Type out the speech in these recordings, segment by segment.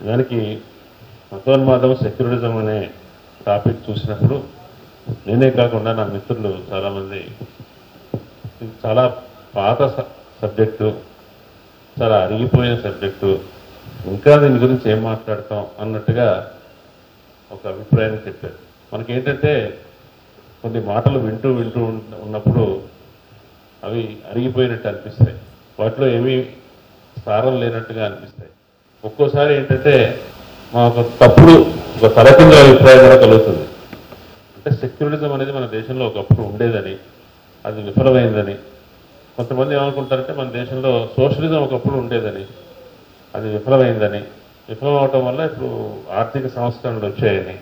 దానికి మతోన్మాదం సెక్యులరిజం అనే టాపిక్ చూసినప్పుడు నేనే కాకుండా నా మిత్రులు చాలామంది చాలా పాత సబ్జెక్టు, చాలా అరిగిపోయిన సబ్జెక్టు, ఇంకా దీని గురించి ఏం మాట్లాడతాం అన్నట్టుగా ఒక అభిప్రాయం చెప్పారు. మనకేంటంటే కొన్ని మాటలు వింటూ ఉన్నప్పుడు అవి అరిగిపోయినట్టు అనిపిస్తాయి, వాటిలో ఏమీ సారం లేనట్టుగా అనిపిస్తాయి. ఒక్కోసారి ఏంటంటే మా ఒక తలకింద అభిప్రాయం కూడా కలుగుతుంది. అంటే సెక్యులరిజం అనేది మన దేశంలో ఒకప్పుడు ఉండేదని, అది విఫలమైందని. కొంతమంది ఏమనుకుంటారంటే మన దేశంలో సోషలిజం ఒకప్పుడు ఉండేదని, అది విఫలమైందని, విఫలం అవటం వల్ల ఇప్పుడు ఆర్థిక సంస్కరణలు వచ్చాయని,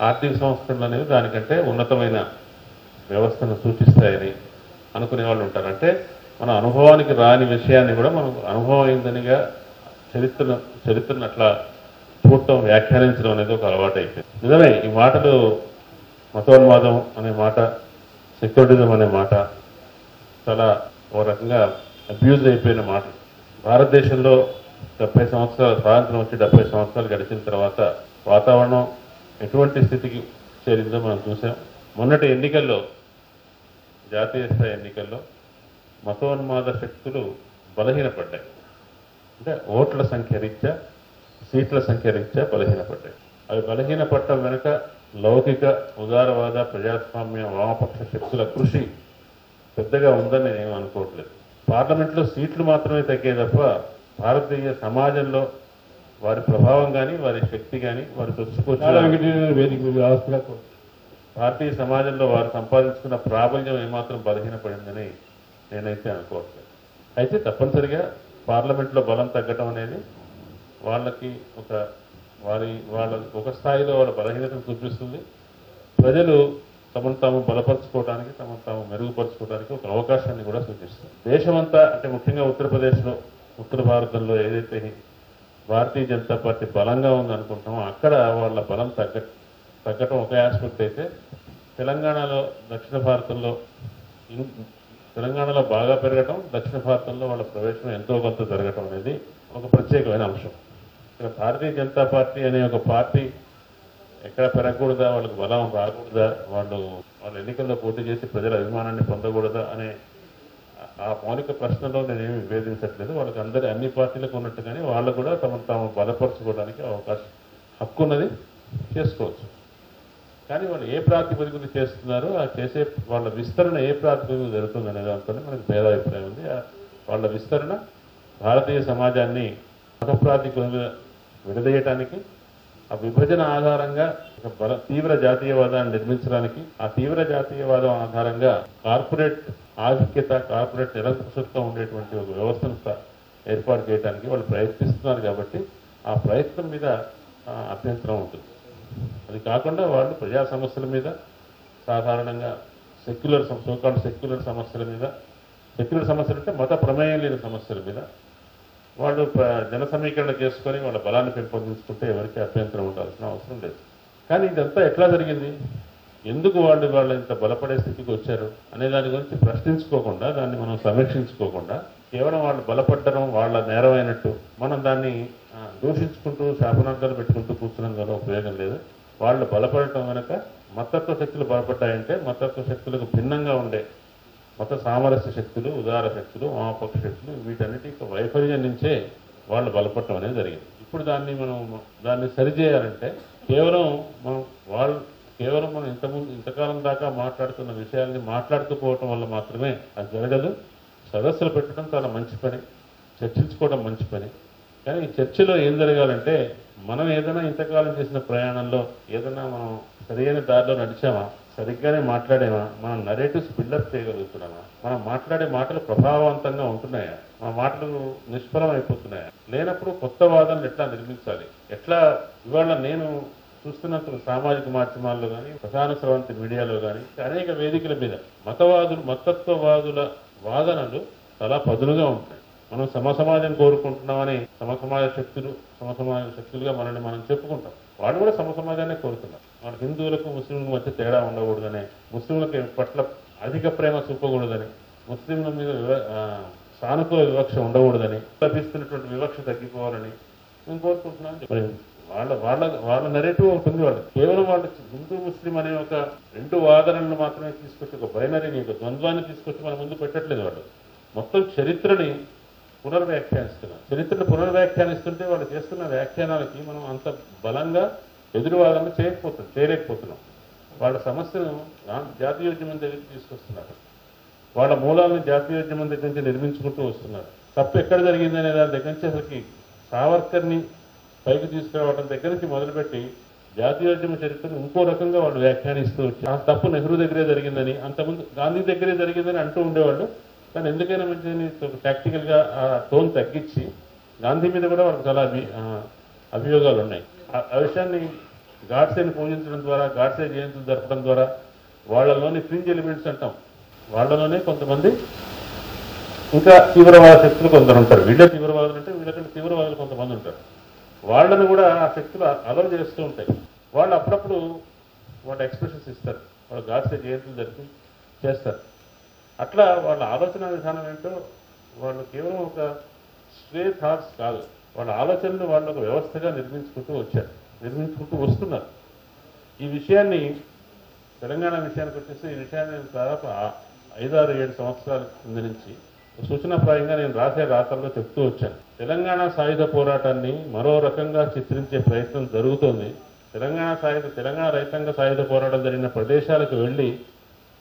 ఆర్థిక సంస్కరణలు అనేవి దానికంటే ఉన్నతమైన వ్యవస్థను సూచిస్తాయని అనుకునే వాళ్ళు ఉంటారు. అంటే మన అనుభవానికి రాని విషయాన్ని కూడా మనం అనుభవం అయిందనిగా చరిత్రను అట్లా చూడటం, వ్యాఖ్యానించడం అనేది ఒక అలవాటు అయిపోయింది. నిజమే, ఈ మాటలు మతోన్మాదం అనే మాట, సెక్యులరిజం అనే మాట చాలా ఒక రకంగా అబ్యూజ్ అయిపోయిన మాట. భారతదేశంలో 70 సంవత్సరాల స్వాతంత్రం వచ్చి 70 సంవత్సరాలు గడిచిన తర్వాత వాతావరణం ఎటువంటి స్థితికి చేరిందో మనం చూసాం. మొన్నటి ఎన్నికల్లో, జాతీయ స్థాయి ఎన్నికల్లో మతోన్మాద శక్తులు బలహీనపడ్డాయి. అంటే ఓట్ల సంఖ్య రీత్యా, సీట్ల సంఖ్య రీత్యా బలహీనపడ్డాయి. అవి బలహీనపడటం వెనుక లౌకిక, ఉదారవాద, ప్రజాస్వామ్య, వామపక్ష శక్తుల కృషి పెద్దగా ఉందని నేను అనుకోవట్లేదు. పార్లమెంట్లో సీట్లు మాత్రమే తగ్గే తప్ప భారతీయ సమాజంలో వారి ప్రభావం కానీ, వారి శక్తి కానీ, వారి భారతీయ సమాజంలో వారు సంపాదించుకున్న ప్రాబల్యం ఏమాత్రం బలహీనపడిందని నేనైతే అనుకోవట్లేదు. అయితే తప్పనిసరిగా పార్లమెంట్లో బలం తగ్గటం అనేది వాళ్ళకి వాళ్ళ ఒక స్థాయిలో వాళ్ళ బలహీనతను చూపిస్తుంది. ప్రజలు తమను తాము బలపరచుకోవడానికి, తమను తాము మెరుగుపరచుకోవడానికి ఒక అవకాశాన్ని కూడా సూచిస్తుంది. దేశమంతా, అంటే ముఖ్యంగా ఉత్తరప్రదేశ్లో, ఉత్తర భారతంలో ఏదైతే భారతీయ జనతా పార్టీ బలంగా ఉందనుకుంటామో అక్కడ వాళ్ళ బలం తగ్గటం ఒక ఆస్పెక్ట్ అయితే, తెలంగాణలో, దక్షిణ భారతంలో, తెలంగాణలో బాగా పెరగటం, దక్షిణ భారతంలో వాళ్ళ ప్రవేశం ఎంతో కొంత జరగటం అనేది ఒక ప్రత్యేకమైన అంశం. ఇక్కడ భారతీయ జనతా పార్టీ అనే ఒక పార్టీ ఎక్కడ పెరగకూడదా, వాళ్ళకి బలం రాకూడదా, వాళ్ళు ఎన్నికల్లో పోటీ చేసి ప్రజల అభిమానాన్ని పొందకూడదా అనే ఆ మౌలిక ప్రశ్నలో నేనేమి విభేదించట్లేదు. వాళ్ళకి అన్ని పార్టీలకు ఉన్నట్టుగానే వాళ్ళు కూడా తాము బలపరచుకోవడానికి హక్కు ఉన్నది, చేసుకోవచ్చు. కానీ వాళ్ళు ఏ ప్రాతిపదికన చేస్తున్నారో ఆ చేసే వాళ్ళ విస్తరణ ఏ ప్రాతిపదికన జరుగుతుంది అనే దాంతో మనకు భేదాభిప్రాయం ఉంది. వాళ్ళ విస్తరణ భారతీయ సమాజాన్ని మత ప్రాతిపదికన విడదీయటానికి, ఆ విభజన ఆధారంగా తీవ్ర జాతీయవాదాన్ని నిర్మించడానికి, ఆ తీవ్ర జాతీయవాదం ఆధారంగా కార్పొరేట్ ఆధిక్యత, కార్పొరేట్ నిరంకుశత్వం ఉండేటువంటి ఒక వ్యవస్థను ఏర్పాటు చేయడానికి వాళ్ళు ప్రయత్నిస్తున్నారు. కాబట్టి ఆ ప్రయత్నం మీద అభ్యంతరం ఉంటుంది. అది కాకుండా వాళ్ళు ప్రజా సమస్యల మీద, సాధారణంగా సెక్యులర్ సమస్యల మీద, సెక్యులర్ సమస్యలు అంటే మత ప్రమేయం లేని సమస్యల మీద వాళ్ళు జన సమీకరణ చేసుకొని వాళ్ళ బలాన్ని పెంపొందించుకుంటే ఎవరికి అభ్యంతరం ఉండాల్సిన అవసరం లేదు. కానీ ఇదంతా ఎట్లా జరిగింది, ఎందుకు వాళ్ళు ఇంత బలపడే స్థితికి వచ్చారు అనే దాని గురించి ప్రశ్నించుకోకుండా, దాన్ని మనం సమీక్షించుకోకుండా, కేవలం వాళ్ళు బలపడడం వాళ్ళ నేరమైనట్టు మనం దాన్ని దూషించుకుంటూ శాపనార్థాలు పెట్టుకుంటూ కూర్చున్నాం కదా, ఉపయోగం లేదు. వాళ్ళు బలపడటం వెనక మతత్వ శక్తులు బలపడ్డాయంటే మతత్వ శక్తులకు భిన్నంగా ఉండే మత సామరస్య శక్తులు, ఉదార శక్తులు, వామపక్ష శక్తులు, వీటన్నిటి వైఫల్యం నుంచే వాళ్ళు బలపడటం అనేది జరిగింది. ఇప్పుడు దాన్ని సరిచేయాలంటే కేవలం మనం ఇంతకాలం దాకా మాట్లాడుతున్న విషయాల్ని మాట్లాడుతూ పోవటం వల్ల మాత్రమే అది జరగదు. సదస్సులు పెట్టడం చాలా మంచి పని, చర్చించుకోవడం మంచి పని. కానీ ఈ చర్చలో ఏం జరగాలంటే, మనం ఏదైనా ఇంతకాలం చేసిన ప్రయాణంలో ఏదైనా మనం సరైన దారిలో నడిచామా, సరిగ్గానే మాట్లాడేమా, మనం నరేటివ్స్ బిల్డప్ చేయగలుగుతున్నామా, మనం మాట్లాడే మాటలు ప్రభావవంతంగా ఉంటున్నాయా, మన మాటలు నిష్ఫలం అయిపోతున్నాయా, లేనప్పుడు కొత్త వాదనలు ఎట్లా నిర్మించాలి, ఇవాళ నేను చూస్తున్నట్టు సామాజిక మాధ్యమాల్లో కానీ, ప్రధాన స్రవంతి మీడియాలో కానీ, అనేక వేదికల మీద మతత్వవాదుల వాదనలు చాలా పదునుగా ఉంటాయి. మనం సమసమాజం కోరుకుంటున్నామని సమసమాజ శక్తులుగా మనల్ని మనం చెప్పుకుంటాం. వాళ్ళు కూడా సమసమాజాన్ని కోరుతున్నారు. మన హిందువులకు ముస్లింలకు మధ్య తేడా ఉండకూడదని, ముస్లింలకు పట్ల అధిక ప్రేమ చూపకూడదని, ముస్లింల మీద సానుకూల వివక్ష ఉండకూడదని, లభిస్తున్నటువంటి వివక్ష తగ్గిపోవాలని, నేను కోరుకుంటున్నాను. వాళ్ళ వాళ్ళ వాళ్ళ నెరేటివ్ ఒకటి ఉంది. వాళ్ళు కేవలం వాళ్ళు హిందూ ముస్లిం అనే ఒక రెండు వాదనలను మాత్రమే తీసుకొచ్చి ఒక బైనరీని ఒక ద్వంద్వాన్ని తీసుకొచ్చి మన ముందు పెట్టట్లేదు. వాళ్ళు మొత్తం చరిత్రని పునర్వ్యాఖ్యానిస్తున్నారు. చరిత్రను పునర్వ్యాఖ్యానిస్తుంటే వాళ్ళు చేస్తున్న వ్యాఖ్యానాలకి మనం అంత బలంగా ఎదురువాదన చేయలేకపోతున్నాం. వాళ్ళ సమస్యను జాతీయోద్యమం దగ్గరికి తీసుకొస్తున్నారు. వాళ్ళ మూలాలను జాతీయోద్యమం దగ్గర నుంచి నిర్మించుకుంటూ వస్తున్నారు. తప్పు ఎక్కడ జరిగిందనే దాని దగ్గర నుంచి అసలుకి సావర్కర్ని పైకి తీసుకురావడం దగ్గర నుంచి మొదలుపెట్టి జాతీయోద్యమ చరిత్రను ఇంకో రకంగా వాళ్ళు వ్యాఖ్యానిస్తూ వచ్చి ఆ తప్పు నెహ్రూ దగ్గరే జరిగిందని, అంతకుముందు గాంధీ దగ్గరే జరిగిందని అంటూ ఉండేవాళ్ళు. కానీ ఎందుకైనా మంచిదని ప్రాక్టికల్గా ఆ టోన్ తగ్గించి గాంధీ మీద కూడా వాళ్ళకి చాలా అభియోగాలు ఉన్నాయి. ఆ విషయాన్ని గాడ్సేని పూజించడం ద్వారా, గాడ్సే జయంతులు జరపడం ద్వారా వాళ్ళలోని ఫ్రింజ్ ఎలిమెంట్స్ అంటాం, వాళ్ళలోనే కొంతమంది ఇంకా తీవ్రవాద శక్తులు కొందరు ఉంటారు. వీళ్ళే తీవ్రవాదులు అంటే వీళ్ళకంటే తీవ్రవాదులు కొంతమంది ఉంటారు. వాళ్ళని కూడా ఆ శక్తులు అలవ్ చేస్తూ ఉంటాయి. వాళ్ళు అప్పుడప్పుడు వాళ్ళ ఎక్స్ప్రెషన్స్ ఇస్తారు, వాళ్ళు గాడ్సే జయంతులు జరిపి చేస్తారు. అట్లా వాళ్ళ ఆలోచన విధానం ఏంటో వాళ్ళు కేవలం ఒక స్ట్రే థాట్స్ కాదు, వాళ్ళ ఆలోచనలు వాళ్ళు ఒక వ్యవస్థగా నిర్మించుకుంటూ వస్తున్నారు. ఈ విషయాన్ని తెలంగాణ విషయానికి వచ్చేసి ఈ విషయాన్ని నేను దాదాపు 5-6-7 సంవత్సరాల కింద నుంచి సూచనాప్రాయంగా నేను రాసే రాతల్లో చెప్తూ వచ్చాను. తెలంగాణ సాయుధ పోరాటాన్ని మరో రకంగా చిత్రించే ప్రయత్నం జరుగుతోంది. తెలంగాణ రైతాంగ సాయుధ పోరాటం జరిగిన ప్రదేశాలకు వెళ్ళి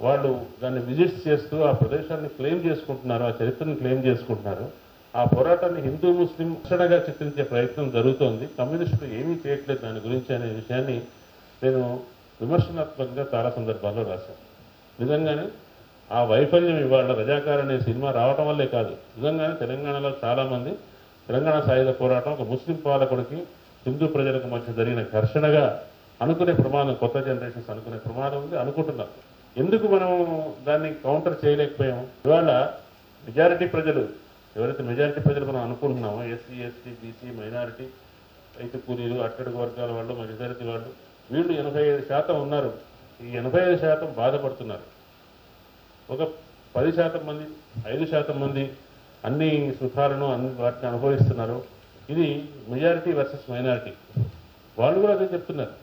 వాళ్ళు దాన్ని విజిట్స్ చేస్తూ ఆ ప్రదేశాన్ని క్లెయిమ్ చేసుకుంటున్నారు, ఆ చరిత్రను క్లెయిమ్ చేసుకుంటున్నారు. ఆ పోరాటాన్ని హిందూ ముస్లిం రక్షణగా చిత్రించే ప్రయత్నం జరుగుతోంది. కమ్యూనిస్టులు ఏమీ చేయట్లేదు దాని గురించి అనే విషయాన్ని నేను విమర్శనాత్మకంగా చాలా సందర్భాల్లో రాశాను. నిజంగానే ఆ వైఫల్యం ఇవాళ రజాకార్ అనే సినిమా రావటం వల్లే కాదు, నిజంగానే తెలంగాణలో చాలామంది తెలంగాణ సాయుధ పోరాటం ఒక ముస్లిం పాలకుడికి హిందూ ప్రజలకు మధ్య జరిగిన ఘర్షణగా అనుకునే ప్రమాదం, కొత్త జనరేషన్స్ అనుకునే ప్రమాదం ఉంది అనుకుంటున్నారు. ఎందుకు మనం దాన్ని కౌంటర్ చేయలేకపోయాం? ఇవాళ మెజారిటీ ప్రజలు ఎవరైతే మనం అనుకుంటున్నామో ఎస్సీ, ఎస్టీ, బీసీ, మైనారిటీ, రైతు కూలీలు, అట్టడుగు వర్గాల వాళ్ళు, మెజారిటీ వాళ్ళు, వీళ్ళు 85% ఉన్నారు. ఈ 85% బాధపడుతున్నారు. ఒక 10% మంది, 5% మంది అన్ని సుఖాలను వాటిని అనుభవిస్తున్నారు. ఇది మెజారిటీ వర్సెస్ మైనారిటీ. వాళ్ళు కూడా అదే చెప్తున్నారు.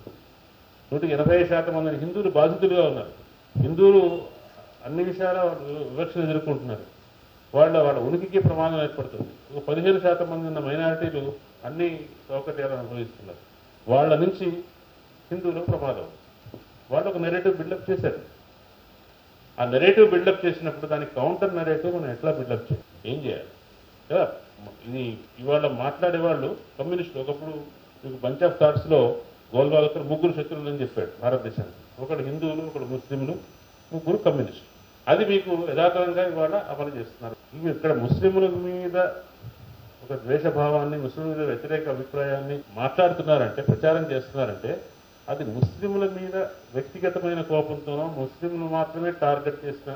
180% మంది హిందువులు బాధితులుగా ఉన్నారు. హిందువులు అన్ని విషయాల వివక్షను ఎదుర్కొంటున్నారు. వాళ్ళ ఉనికికి ప్రమాదం ఏర్పడుతుంది. ఒక 15% మంది ఉన్న మైనారిటీలు అన్ని సౌకర్యాలను అనుభవిస్తున్నారు. వాళ్ళ నుంచి హిందువులకు ప్రమాదం. వాళ్ళు ఒక నెరేటివ్ బిల్డప్ చేశారు. ఆ నెరేటివ్ బిల్డప్ చేసినప్పుడు దానికి కౌంటర్ నెరేటివ్ మనం ఎట్లా బిల్డప్ చేయాలి, ఏం చేయాలి కదా? ఇది ఇవాళ మాట్లాడే వాళ్ళు కమ్యూనిస్టులు. ఒకప్పుడు మీకు బంచ్ ఆఫ్ థాట్స్లో గోల్వాల్కర్ 3 శత్రువులు అని చెప్పాడు భారతదేశానికి. ఒకడు హిందువులు, ఒకడు ముస్లింలు, 3 కమ్యూనిస్టులు. అది మీకు యథాతథంగా ఇవాళ అమలు చేస్తున్నారు. ఇవి ఇక్కడ ముస్లింల మీద ఒక ద్వేషభావాన్ని, ముస్లింల మీద వ్యతిరేక అభిప్రాయాన్ని మాట్లాడుతున్నారంటే, ప్రచారం చేస్తున్నారంటే అది ముస్లింల మీద వ్యక్తిగతమైన కోపంతోనో ముస్లింలు మాత్రమే టార్గెట్ చేసిన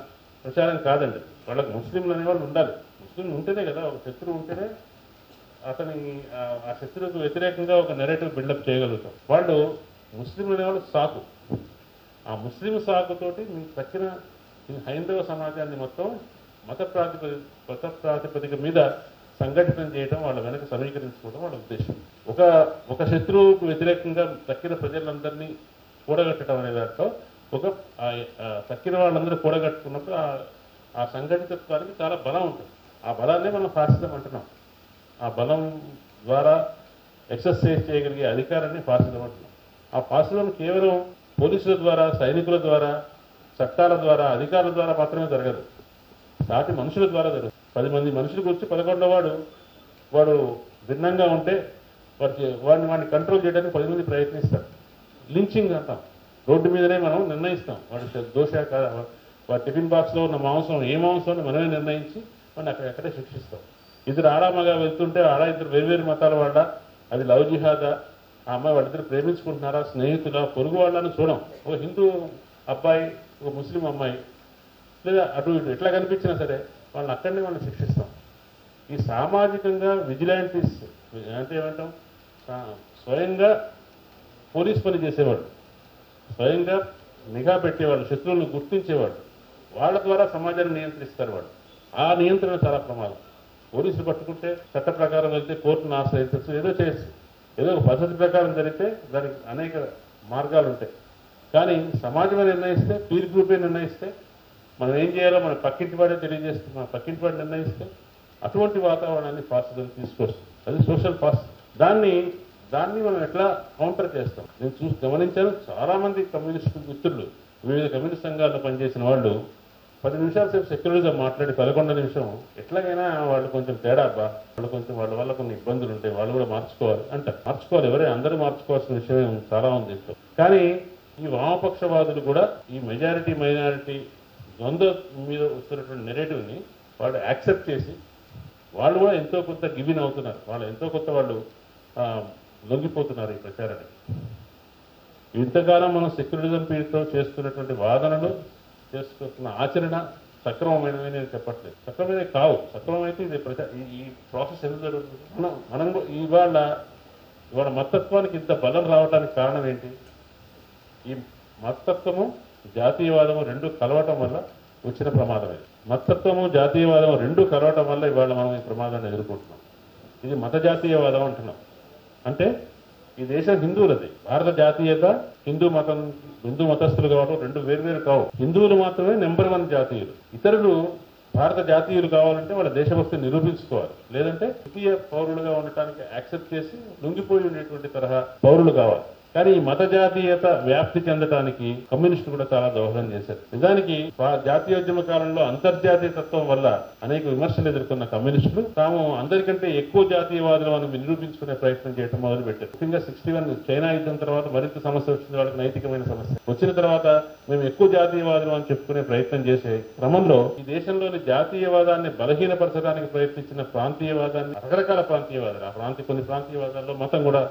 ప్రచారం కాదండి. వాళ్ళకి ముస్లింలు అనేవాళ్ళు ఉండాలి. ముస్లింలు ఉంటేనే కదా, ఒక శత్రువు ఉంటేనే అతని ఆ శత్రువుకు వ్యతిరేకంగా ఒక నెరేటివ్ బిల్డప్ చేయగలుగుతాం. వాళ్ళు ముస్లింలు అనేవాళ్ళు సాకు. ఆ ముస్లిం సాకుతోటి మీకు తక్కిన హైందవ సమాజాన్ని మొత్తం మత ప్రాతిపదిక మీద సంఘటితం చేయడం, వాళ్ళ వెనక సమీకరించుకోవడం వాళ్ళ ఉద్దేశం. ఒక శత్రువుకు వ్యతిరేకంగా తక్కిన ప్రజలందరినీ కూడగట్టడం అనే దాంట్లో తక్కిన వాళ్ళందరూ కూడగట్టుకున్నప్పుడు ఆ సంఘటితత్వానికి చాలా బలం ఉంటుంది. ఆ బలాన్నే మనం ఫాసిజం అంటున్నాం. ఆ బలం ద్వారా ఎక్సర్సైజ్ చేయగలిగే అధికారాన్ని ఫాసిజం అంటున్నాం. ఆ ఫాసిజం కేవలం పోలీసుల ద్వారా, సైనికుల ద్వారా, చట్టాల ద్వారా, అధికారుల ద్వారా మాత్రమే జరగదు. సాటి మనుషుల ద్వారా జరగదు. 10 మంది మనుషులకు వచ్చి 11వ వాడు భిన్నంగా ఉంటే వాడిని కంట్రోల్ చేయడానికి 10 మంది ప్రయత్నిస్తారు. లించింగ్ అంటాం. రోడ్డు మీదనే మనం నిర్ణయిస్తాం వాడి దోష, వాడి టిఫిన్ బాక్స్లో ఉన్న మాంసం ఏ మాంసం అని మనమే నిర్ణయించి వాడిని అక్కడే శిక్షిస్తాం. ఇద్దరు ఆరామగా వెళ్తుంటే ఇద్దరు వేర్వేరు మతాల వాళ్ళ, అది లవ్ జిహాదా, ఆ అమ్మాయి వాళ్ళిద్దరు ప్రేమించుకుంటున్నారా, స్నేహితుల, పొరుగు వాళ్ళని చూడం. ఒక హిందూ అబ్బాయి, ఒక ముస్లిం అమ్మాయి, లేదా అటు ఇటు ఎట్లా కనిపించినా సరే వాళ్ళని అక్కడనే వాళ్ళని శిక్షిస్తాం. ఈ సామాజికంగా విజిలాంటీస్ అంటే ఏమంటాం, స్వయంగా పోలీస్ పని చేసేవాడు, స్వయంగా నిఘా పెట్టేవాళ్ళు, శత్రువులను గుర్తించేవాడు, వాళ్ళ ద్వారా సమాజాన్ని నియంత్రిస్తారు వాళ్ళు. ఆ నియంత్రణ చాలా ప్రమాదం. పోలీసులు పట్టుకుంటే చట్ట ప్రకారం వెళ్తే కోర్టును ఆశ్రయించవచ్చు, ఏదో చేయొచ్చు. ఏదో ఒక పద్ధతి ప్రకారం జరిగితే దానికి అనేక మార్గాలు ఉంటాయి. కానీ సమాజమే నిర్ణయిస్తే, పీర్ గ్రూపే నిర్ణయిస్తే, మనం ఏం చేయాలో మన పక్కింటి వాడే తెలియజేస్తే, మన పక్కింటి వాడు నిర్ణయిస్తే అటువంటి వాతావరణాన్ని ఫాసిజం తీసుకొస్తుంది. అది సోషల్ ఫాస్ట్. దాన్ని మనం ఎట్లా కౌంటర్ చేస్తాం? నేను గమనించాను, చాలామంది కమ్యూనిస్టు మిత్రులు, వివిధ కమ్యూనిస్ట్ సంఘాల్లో పనిచేసిన వాళ్ళు 10 నిమిషాల సేపు సెక్యులరిజం మాట్లాడి 11వ నిమిషం ఎట్లాగైనా వాళ్ళు కొంచెం తేడా అబ్బా, వాళ్ళు కొంచెం వాళ్ళ వల్ల కొన్ని ఇబ్బందులు ఉంటాయి, వాళ్ళు కూడా మార్చుకోవాలి అంటారు. మార్చుకోవాలి, అందరూ మార్చుకోవాల్సిన విషయం చాలా ఉంది. కానీ ఈ వామపక్షవాదులు కూడా ఈ మెజారిటీ మైనారిటీ ద్వంద్వ మీద వస్తున్నటువంటి నెరేటివ్ని వాళ్ళు యాక్సెప్ట్ చేసి వాళ్ళు కూడా ఎంతో కొంత గివిన్ అవుతున్నారు. వాళ్ళు ఎంతో కొంత వాళ్ళు లొంగిపోతున్నారు ఈ ప్రచారానికి. ఇంతకాలం మనం సెక్యులరిజం పేరుతో చేస్తున్నటువంటి వాదనలు, చేసుకుంటున్న ఆచరణ సక్రమమైనవి నేను చెప్పట్లేదు. సక్రమైనవి కావు. సక్రమైతే ఇది ఈ ప్రాసెస్ ఎందుకు జరుగుతుంది? మనం ఇవాళ మతత్వానికి ఇంత బలం రావడానికి కారణం ఏంటి? ఈ మతత్వము జాతీయవాదము రెండు కలవటం వల్ల వచ్చిన ప్రమాదమే. మతత్వము జాతీయవాదము రెండు కలవటం వల్ల ఇవాళ మనం ఈ ప్రమాదాన్ని ఎదుర్కొంటున్నాం. ఇది మత జాతీయవాదం అంటున్నాం. అంటే ఈ దేశం హిందువులది. భారత జాతీయత హిందూ మతస్థులు కావడం రెండు వేర్వేరు కావు. హిందువులు మాత్రమే నెంబర్ 1 జాతీయులు. ఇతరులు భారత జాతీయులు కావాలంటే వాళ్ళ దేశభక్తిని నిరూపించుకోవాలి, లేదంటే ద్వితీయ పౌరులుగా ఉండటానికి యాక్సెప్ట్ చేసి లొంగిపోయి ఉండేటువంటి తరహా పౌరులు కావాలి. కానీ ఈ మత జాతీయత వ్యాప్తి చెందడానికి కమ్యూనిస్టులు కూడా చాలా దోహదం చేశారు. నిజానికి జాతీయోద్యమ కాలంలో అంతర్జాతీయ తత్వం వల్ల అనేక విమర్శలు ఎదుర్కొన్న కమ్యూనిస్టులు తాము అందరికంటే ఎక్కువ జాతీయవాదులు అని నిరూపించుకునే ప్రయత్నం చేయడం మొదలుపెట్టారు. ముఖ్యంగా 61 చైనా యుద్ధం తర్వాత మరింత సమస్య వచ్చింది. వాళ్ళకి నైతికమైన సమస్య వచ్చిన తర్వాత మేము ఎక్కువ జాతీయవాదులు అని చెప్పుకునే ప్రయత్నం చేసే క్రమంలో ఈ దేశంలోని జాతీయవాదాన్ని బలహీనపరచడానికి ప్రయత్నించిన ప్రాంతీయవాదాన్ని, రకరకాల ప్రాంతీయవాదాలు, కొన్ని ప్రాంతీయవాదాల్లో మతం కూడా,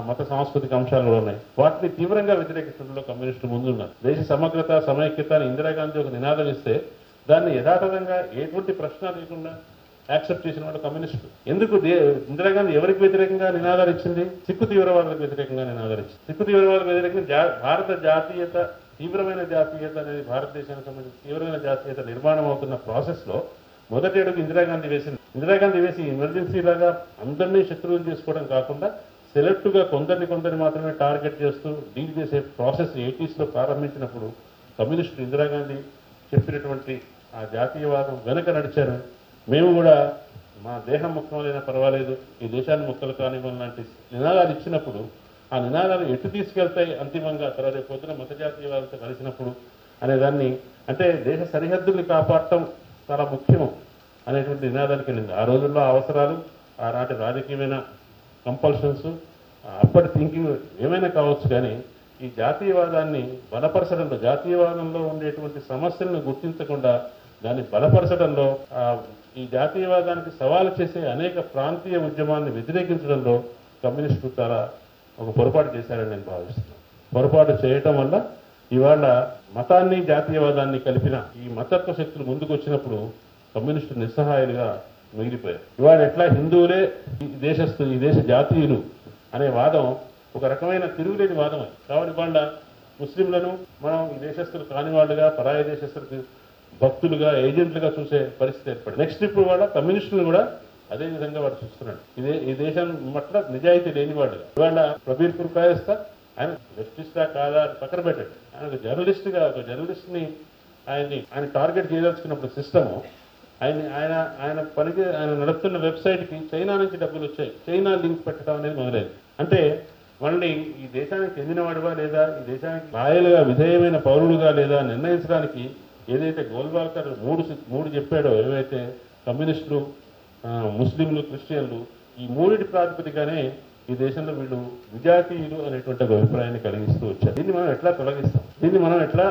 మత సాంస్కృతిక అంశాలు కూడా ఉన్నాయి. వాటిని తీవ్రంగా వ్యతిరేకించడంలో కమ్యూనిస్టులు ముందున్నారు. దేశ సమగ్రత, సమైక్యత అని ఇందిరాగాంధీ ఒక నినాదం ఇస్తే దాన్ని యథాతథంగా ఎటువంటి ప్రశ్న లేకుండా యాక్సెప్ట్ చేసిన వాళ్ళు కమ్యూనిస్టులు. ఎందుకు ఇందిరాగాంధీ ఎవరికి వ్యతిరేకంగా నినాదాలు ఇచ్చింది? సిక్కు తీవ్రవాదులకు వ్యతిరేకంగా నినాదాలు ఇచ్చింది. సిక్కు తీవ్రవాదులకు వ్యతిరేకంగా భారత జాతీయత, తీవ్రమైన జాతీయత అనేది భారతదేశానికి సంబంధించి తీవ్రమైన జాతీయత నిర్మాణం అవుతున్న ప్రాసెస్ లో మొదటి అడుగు ఇందిరాగాంధీ వేసింది. ఇందిరాగాంధీ వేసి ఎమర్జెన్సీ లాగా అందరినీ శత్రువులు చేసుకోవడం కాకుండా సెలెక్ట్ గా కొందరిని మాత్రమే టార్గెట్ చేస్తూ డీల్ చేసే ప్రాసెస్ 80s లో ప్రారంభించినప్పుడు కమ్యూనిస్టులు ఇందిరాగాంధీ చెప్పినటువంటి ఆ జాతీయవాదం వెనక నడిచారు. మేము కూడా మా దేహం ముక్కలైనా పర్వాలేదు, ఈ దేశాన్ని ముక్కలు కానివ్వని లాంటి నినాదాలు ఇచ్చినప్పుడు ఆ నినాదాలు ఎటు తీసుకెళ్తాయి అంతిమంగా తర్వాత పొద్దున మత జాతీయవాదంతో కలిసినప్పుడు అనేదాన్ని, అంటే దేశ సరిహద్దుల్ని కాపాడటం చాలా ముఖ్యం అనేటువంటి నినాదానికి వెళ్ళింది. ఆ రోజుల్లో అవసరాలు, ఆనాటి రాజకీయమైన కంపల్షన్స్, అప్పటి థింకింగ్ ఏమైనా కావచ్చు, కానీ ఈ జాతీయవాదాన్ని బలపరచడంలో, జాతీయవాదంలో ఉండేటువంటి సమస్యలను గుర్తించకుండా దాన్ని బలపరచడంలో, ఈ జాతీయవాదానికి సవాలు చేసే అనేక ప్రాంతీయ ఉద్యమాన్ని వ్యతిరేకించడంలో కమ్యూనిస్టులు చాలా ఒక పొరపాటు చేశారని నేను భావిస్తున్నాను. పొరపాటు చేయటం వల్ల ఇవాళ మతాన్ని జాతీయవాదాన్ని కలిపిన ఈ మతత్వ శక్తులు ముందుకు వచ్చినప్పుడు కమ్యూనిస్టులు నిస్సహాయాలుగా మిగిలిపోయారు. ఇవాళ ఎట్లా హిందువులే ఈ దేశ జాతీయులు అనే వాదం ఒక రకమైన తిరుగులేని వాదం. కాబట్టి ఇవాళ ముస్లింలను మనం ఈ దేశస్తులు కాని వాళ్ళుగా, పరాయ దేశస్తులకు భక్తులుగా, ఏజెంట్లుగా చూసే పరిస్థితి ఏర్పడింది. నెక్స్ట్ ఇప్పుడు వాళ్ళ కమ్యూనిస్టులు కూడా అదే విధంగా వాడు చూస్తున్నాడు. ఈ దేశం పట్ల నిజాయితీ లేని వాడుగా. ఇవాళ ప్రబీర్ పుర్కాయస్తా ఆయన లెఫ్టిస్టా కాదా పక్కన పెట్టాడు. ఆయన ఒక జర్నలిస్ట్ని ఆయన టార్గెట్ చేయదలుచుకున్నప్పుడు సిస్టము ఆయన పనికి ఆయన నడుపుతున్న వెబ్సైట్కి చైనా నుంచి డబ్బులు వచ్చాయి. చైనా లింక్ పెట్టడం అనేది మొదలైంది. అంటే మళ్ళీ ఈ దేశానికి చెందినవాడుగా లేదా ఈ దేశానికి రాయలుగా విధేయమైన పౌరులుగా లేదా నిర్ణయించడానికి ఏదైతే గోల్వాల్కర్ మూడు చెప్పాడో, ఏవైతే కమ్యూనిస్టులు, ముస్లింలు, క్రిస్టియన్లు, ఈ మూడిటి ప్రాతిపదికనే ఈ దేశంలో వీళ్ళు విజాతీయులు అనేటువంటి ఒక అభిప్రాయాన్ని కలిగిస్తూ వచ్చారు. దీన్ని మనం ఎట్లా తొలగిస్తాం? దీన్ని మనం ఎట్లా,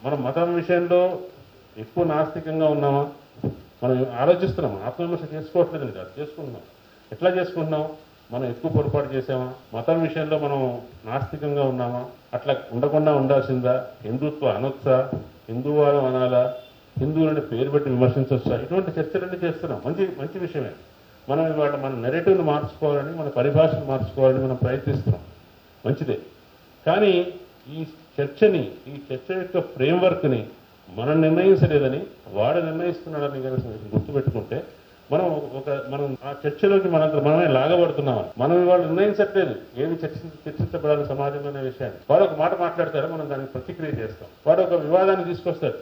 మనం మతం విషయంలో ఎక్కువ నాస్తికంగా ఉన్నామా? మనం ఆలోచిస్తున్నాం, ఆత్మవిమర్శ చేసుకోవట్లేదని కాదు, చేసుకుంటున్నాం. ఎట్లా చేసుకుంటున్నాం? మనం ఎక్కువ పొరపాటు చేసామా? మతం విషయంలో మనం నాస్తికంగా ఉన్నామా? అట్లా ఉండకుండా ఉండాల్సిందా? హిందుత్వ అనొచ్చా? హిందూవాదం అనాలా? హిందువులని పేరు పెట్టి విమర్శించవచ్చా? ఇటువంటి చర్చలన్నీ చేస్తున్నాం. మంచి విషయమే. మనం ఇవాళ మన నెరేటివ్ను మార్చుకోవాలని, మన పరిభాషను మార్చుకోవాలని మనం ప్రయత్నిస్తున్నాం. మంచిదే. కానీ ఈ చర్చ యొక్క ఫ్రేమ్వర్క్ని మనం నిర్ణయించలేదని వాడు నిర్ణయిస్తున్నాడని కనుక గుర్తుపెట్టుకుంటే మనం ఆ చర్చలోకి మనమే లాగబడుతున్నాం. మనం ఇవాళ నిర్ణయించట్లేదు ఏది చర్చించబడాలి సమాజంలో అనే విషయాన్ని. వాడు ఒక మాట మాట్లాడతారు, మనం దానికి ప్రతిక్రియ చేస్తాం. వాడు ఒక వివాదాన్ని తీసుకొస్తాడు,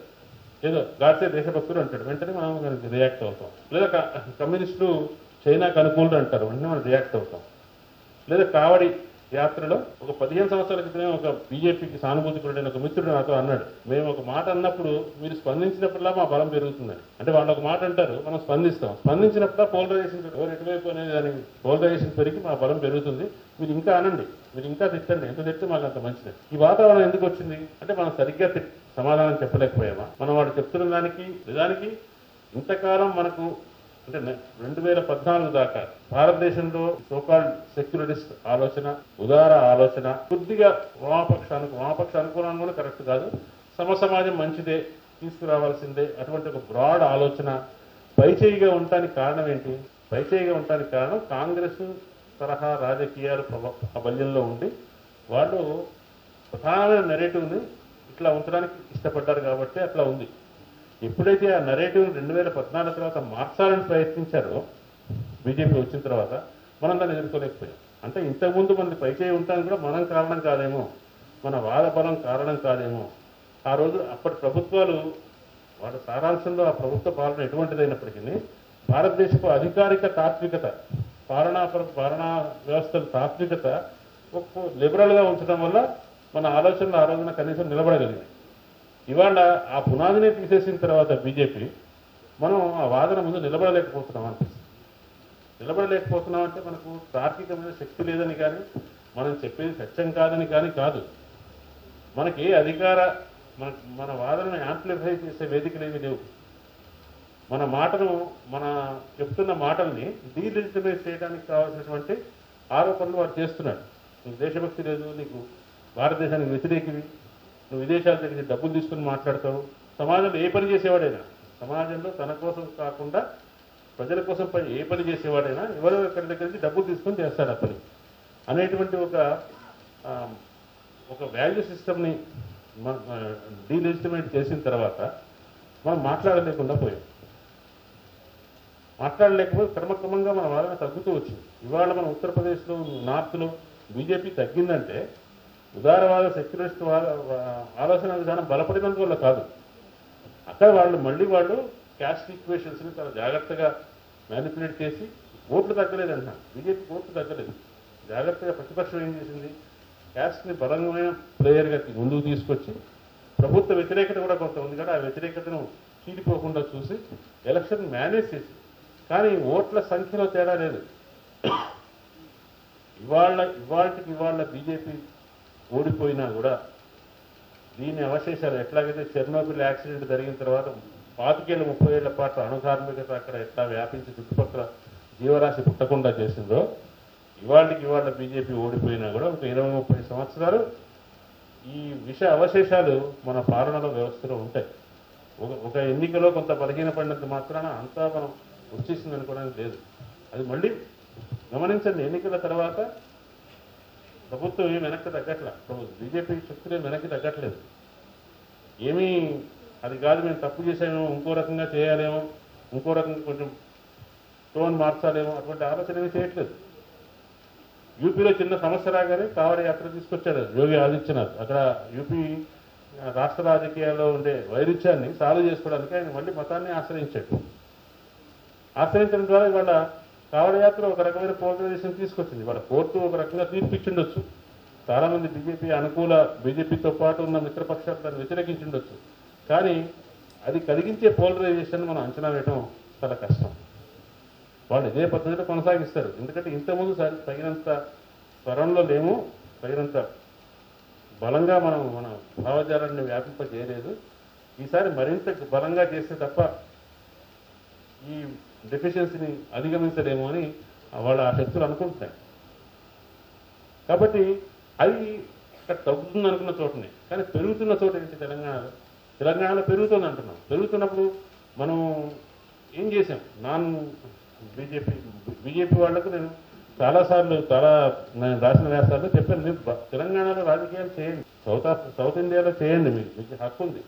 ఏదో గాడ్సే దేశభక్తుడు అంటాడు, వెంటనే మనం దానికి రియాక్ట్ అవుతాం. లేదా కమ్యూనిస్టులు చైనాకు అనుకూలుడు అంటారు, వెంటనే మనం రియాక్ట్ అవుతాం. లేదా కావడి యాత్రలో ఒక 15 సంవత్సరాల క్రితమే ఒక బీజేపీకి సానుభూతిపరుడైన ఒక మిత్రుడు నాతో అన్నాడు, మేము ఒక మాట అన్నప్పుడు మీరు స్పందించినప్పుడులా మా బలం పెరుగుతుందని. అంటే వాళ్ళు ఒక మాట అంటారు, మనం స్పందించినప్పుడు పోలరైజేషన్ ఎవరు ఎటువైపు అనేది దానికి పోలరైజేషన్ పెరిగి మా బలం పెరుగుతుంది. మీరు ఇంకా అనండి, మీరు ఇంకా తిట్టండి, ఎంత తిట్టే మాకు అంత మంచిది. ఈ వాతావరణం ఎందుకు వచ్చింది అంటే మనం సరిగ్గా సమాధానం చెప్పలేకపోయామా? మనం వాడు చెప్తున్న దానికి నిజానికి ఇంతకాలం మనకు అంటే 2014 దాకా భారతదేశంలో సోకాల్డ్ సెక్యులరిస్ట్ ఆలోచన, ఉదార ఆలోచన, కొద్దిగా వామపక్ష అనుకూలం కూడా కరెక్ట్ కాదు, సమాజం మంచిదే తీసుకురావాల్సిందే, అటువంటి ఒక బ్రాడ్ ఆలోచన పైచేయిగా ఉండటానికి కారణం ఏంటి? పైచేయిగా ఉండటానికి కారణం కాంగ్రెస్ తరహా రాజకీయాలు ప్రాబల్యంలో ఉండి వాళ్ళు ప్రధానమైన నెరేటివ్ని ఇట్లా ఉంచడానికి ఇష్టపడ్డారు కాబట్టి అట్లా ఉంది. ఎప్పుడైతే ఆ నెరేటివ్ 2014 తర్వాత మార్చాలని ప్రయత్నించారో బీజేపీ వచ్చిన తర్వాత మనం దాన్ని ఎదుర్కోలేకపోయాం. అంటే ఇంతకుముందు మనది పైచేయి ఉండటానికి కూడా మనం కారణం కాదేమో, మన వాద బలం కారణం కాదేమో. ఆ రోజు అప్పటి ప్రభుత్వాలు వాటి సారాంశంలో ఆ ప్రభుత్వ పాలన ఎటువంటిదైనప్పటికీ భారతదేశపు అధికారిక తాత్వికత, పాలనా వ్యవస్థల తాత్వికత లిబరల్గా ఉంచడం వల్ల మన ఆలోచనలు ఆ రోజున కనీసం నిలబడగలిగింది. ఇవాళ ఆ పునాదిని తీసేసిన తర్వాత బీజేపీ మనం ఆ వాదన ముందు నిలబడలేకపోతున్నాం అనిపిస్తుంది. నిలబడలేకపోతున్నాం అంటే మనకు తార్కికమైన శక్తి లేదని కానీ, మనం చెప్పేది సత్యం కాదని కానీ కాదు. మనకి మన వాదనను యాంప్లిఫై చేసే వేదికలు ఏమీ లేవు. మన చెప్తున్న మాటల్ని డీలెజిటిమైజ్ చేయడానికి కావాల్సినటువంటి ఆరోపణలు వాడు చేస్తున్నాడు. నీకు దేశభక్తి లేదు, నీకు భారతదేశానికి వ్యతిరేకివి, నువ్వు విదేశాల దగ్గర డబ్బులు తీసుకుని మాట్లాడతావు. సమాజంలో ఏ పని చేసేవాడైనా, సమాజంలో తన కోసం కాకుండా ప్రజల కోసం ఏ పని చేసేవాడైనా ఎవరో ఒకరి దగ్గర నుంచి డబ్బులు తీసుకొని చేస్తాడు ఆ పని అనేటువంటి ఒక వాల్యూ సిస్టమ్ని డీలెజిటిమేట్ చేసిన తర్వాత మనం మాట్లాడలేకపోయి క్రమక్రమంగా మన వాదన తగ్గుతూ వచ్చింది. ఇవాళ మన ఉత్తరప్రదేశ్లో నార్త్లో బీజేపీ తగ్గిందంటే ఉదారవాద సెక్యులరిస్ట్ ఆలోచన విధానం బలపడినందువల్ల కాదు. అక్కడ వాళ్ళు క్యాస్ట్ ఈక్వేషన్స్ని చాలా జాగ్రత్తగా మ్యానిపులేట్ చేసి ఓట్లు తగ్గలేదు అంటున్నాను. బీజేపీ ఓట్లు తగ్గలేదు. జాగ్రత్తగా ప్రతిపక్షం ఏం చేసింది, క్యాస్ట్ని బలమైన ప్లేయర్గా ముందుకు తీసుకొచ్చి ప్రభుత్వ వ్యతిరేకత కూడా కొంత ఉంది కదా, ఆ వ్యతిరేకతను చీలిపోకుండా చూసి ఎలక్షన్ మేనేజ్ చేసి, కానీ ఓట్ల సంఖ్యలో తేడా లేదు. ఇవాళ బీజేపీ ఓడిపోయినా కూడా దీని అవశేషాలు ఎట్లాగైతే చెర్నోబిల్ యాక్సిడెంట్ జరిగిన తర్వాత 25-30 ఏళ్ల పాటు అణుకార్మికత అక్కడ ఎట్లా వ్యాపించి చుట్టుపక్కల జీవరాశి పుట్టకుండా చేసిందో, ఇవాళ బీజేపీ ఓడిపోయినా కూడా ఒక 20-30 సంవత్సరాలు ఈ విష అవశేషాలు మన పాలనలో వ్యవస్థలో ఉంటాయి. ఒక ఎన్నికలో కొంత బలహీనపడినంత మాత్రాన అంతా మనం వచ్చేసింది అనుకోవడానికి లేదు. అది మళ్ళీ గమనించండి, ఎన్నికల తర్వాత ప్రభుత్వం ఏం వెనక్కి తగ్గట్లా, బీజేపీ శక్తులు ఏం వెనక్కి తగ్గట్లేదు. ఏమీ అది కాదు మేము తప్పు చేసామేమో, ఇంకో రకంగా చేయాలేమో, ఇంకో రకంగా కొంచెం టోన్ మార్చాలేమో, అటువంటి ఆలోచన ఏమీ చేయట్లేదు. యూపీలో చిన్న సమస్య రాగానే కావడి యాత్ర తీసుకొచ్చాడు యోగి ఆదిత్యనాథ్. అక్కడ యూపీ రాష్ట్ర రాజకీయాల్లో ఉండే వైరుధ్యాన్ని సాల్వ్ చేసుకోవడానికి ఆయన మళ్ళీ మతాన్ని ఆశ్రయించాడు. ఆశ్రయించడం ద్వారా ఇవాళ కావడి యాత్ర ఒక రకమైన పోలరైజేషన్ తీసుకొచ్చింది. వాళ్ళ కోర్టు ఒక రకంగా తీర్పిచ్చిండొచ్చు, చాలామంది బీజేపీతో పాటు ఉన్న మిత్రపక్షాలు దాన్ని వ్యతిరేకించిండొచ్చు, కానీ అది కలిగించే పోలరైజేషన్ మనం అంచనా వేయడం చాలా కష్టం. వాళ్ళు ఇదే పద్ధతిలో కొనసాగిస్తారు. ఎందుకంటే ఇంతకుముందు తగినంత స్వరంలో లేము, తగినంత బలంగా మనం మన భావజాలాన్ని వ్యాపింపజేయలేదు. ఈసారి మరింత బలంగా చేస్తే తప్ప ఈ డెఫిషియన్సీని అధిగమించలేమో అని వాళ్ళు ఆ శక్తులు అనుకుంటున్నాయి. కాబట్టి అది ఇక్కడ తగ్గుతుంది అనుకున్న చోటనే, కానీ పెరుగుతున్న చోట ఏంటి, తెలంగాణలో పెరుగుతుంది అంటున్నాం. పెరుగుతున్నప్పుడు మనం ఏం చేసాం? బీజేపీ వాళ్లకు నేను నేను రాసిన వ్యాసాల్లో చెప్పాను, మీరు తెలంగాణలో రాజకీయాలు చేయండి, సౌత్ ఇండియాలో చేయండి, మీకు హక్కు ఉంది,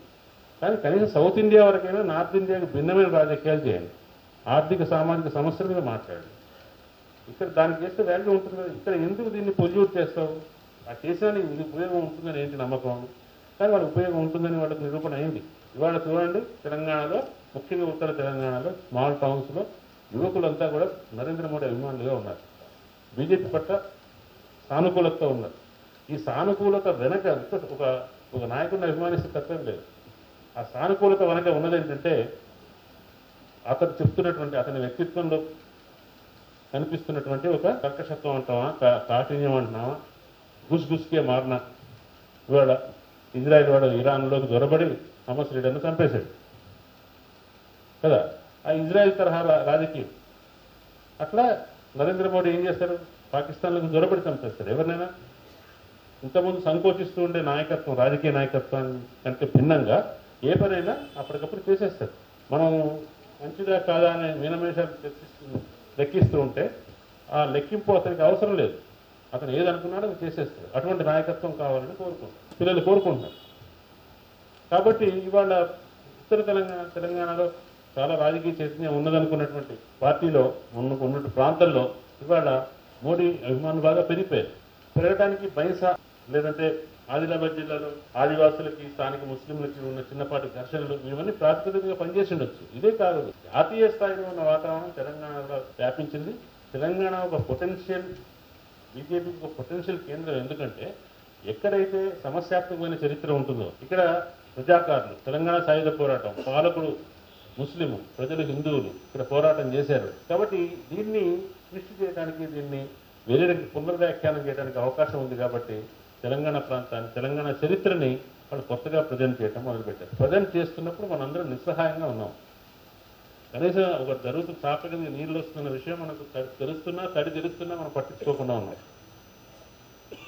కానీ కనీసం సౌత్ ఇండియా వరకైనా నార్త్ ఇండియాకి భిన్నమైన రాజకీయాలు చేయండి. ఆర్థిక సామాజిక సమస్యల మీద మాట్లాడాడు. ఇక్కడ దానికి చేస్తే వాల్యూ ఉంటుంది కదా. ఇక్కడ ఎందుకు దీన్ని పొల్యూట్ చేస్తావు? ఆ చేసినా ఇది ఉపయోగం ఉంటుందని ఏంటి నమ్మకం? కానీ వాళ్ళకి ఉపయోగం ఉంటుందని వాళ్ళకి నిరూపణ అయింది. ఇవాళ చూడండి, తెలంగాణలో ముఖ్యంగా ఉత్తర తెలంగాణలో స్మాల్ టౌన్స్లో యువకులంతా కూడా నరేంద్ర మోడీ అభిమానులుగా ఉన్నారు. బీజేపీ పట్ల సానుకూలత ఉన్నారు. ఈ సానుకూలత వెనక ఒక నాయకుడిని అభిమానిస్తే తప్పేం లేదు. ఆ సానుకూలత వెనక ఉన్నది ఏంటంటే అతను చెప్తున్నటువంటి అతని వ్యక్తిత్వంలో కనిపిస్తున్నటువంటి ఒక కర్కశత్వం అంటావా, కాఠిన్యం అంటున్నావా, గుస్కే మారిన ఇవాళ ఇజ్రాయెల్ వాడు ఇరాన్లోకి దొరబడి హమాస్ లీడర్ను చంపేశాడు కదా. ఆ ఇజ్రాయెల్ తరహా రాజకీయం. అట్లా నరేంద్ర మోడీ ఏం చేస్తారు? పాకిస్తాన్లోకి దొరబడి చంపేస్తారు ఎవరినైనా. ఇంతకుముందు సంకోచిస్తూ ఉండే నాయకత్వం, రాజకీయ నాయకత్వం కంటే భిన్నంగా ఏ పనైనా అప్పటికప్పుడు చేసేస్తారు. మనం మంచిదా కాదా అనే మీనమేషాలు లెక్కిస్తూ ఉంటే ఆ లెక్కింపు అతనికి అవసరం లేదు. అతను ఏదనుకున్నాడో అది చేసేస్తాడు. అటువంటి నాయకత్వం కావాలని పిల్లలు కోరుకుంటున్నారు. కాబట్టి ఇవాళ ఉత్తర తెలంగాణలో చాలా రాజకీయ చైతన్యం ఉన్నదనుకున్నటువంటి పార్టీలో ఉన్నటువంటి ప్రాంతాల్లో ఇవాళ మోడీ అభిమానులు బాగా పెరగడానికి బైసా లేదంటే ఆదిలాబాద్ జిల్లాలో ఆదివాసులకి స్థానిక ముస్లింలకి ఉన్న చిన్నపాటి ఘర్షణలు ఇవన్నీ ప్రాతిపదికగా పనిచేసి ఉండొచ్చు. ఇదే కాదు, జాతీయ స్థాయిలో ఉన్న వాతావరణం తెలంగాణలో వ్యాపించింది. తెలంగాణ ఒక పొటెన్షియల్, బీజేపీకి ఒక పొటెన్షియల్ కేంద్రం. ఎందుకంటే ఎక్కడైతే సమస్యాత్మకమైన చరిత్ర ఉంటుందో ఇక్కడ ప్రజాకారులు, తెలంగాణ సాయుధ పోరాటం, పాలకుడు ముస్లిం, ప్రజలు హిందువులు ఇక్కడ పోరాటం చేశారు. కాబట్టి దీన్ని సృష్టి చేయడానికి, దీన్ని వేరే పునర్వ్యాఖ్యానం చేయడానికి అవకాశం ఉంది. కాబట్టి తెలంగాణ ప్రాంతాన్ని, తెలంగాణ చరిత్రని వాళ్ళు కొత్తగా ప్రజెంట్ చేయడం మొదలుపెట్టారు. ప్రజెంట్ చేస్తున్నప్పుడు మనందరం నిస్సహాయంగా ఉన్నాం. కనీసం ఒక జరుగుతూ చాపకి నీళ్ళు వస్తున్న విషయం మనకు తెలుస్తున్నా, తడి తెలుస్తున్నా మనం పట్టించుకోకుండా ఉన్నాం.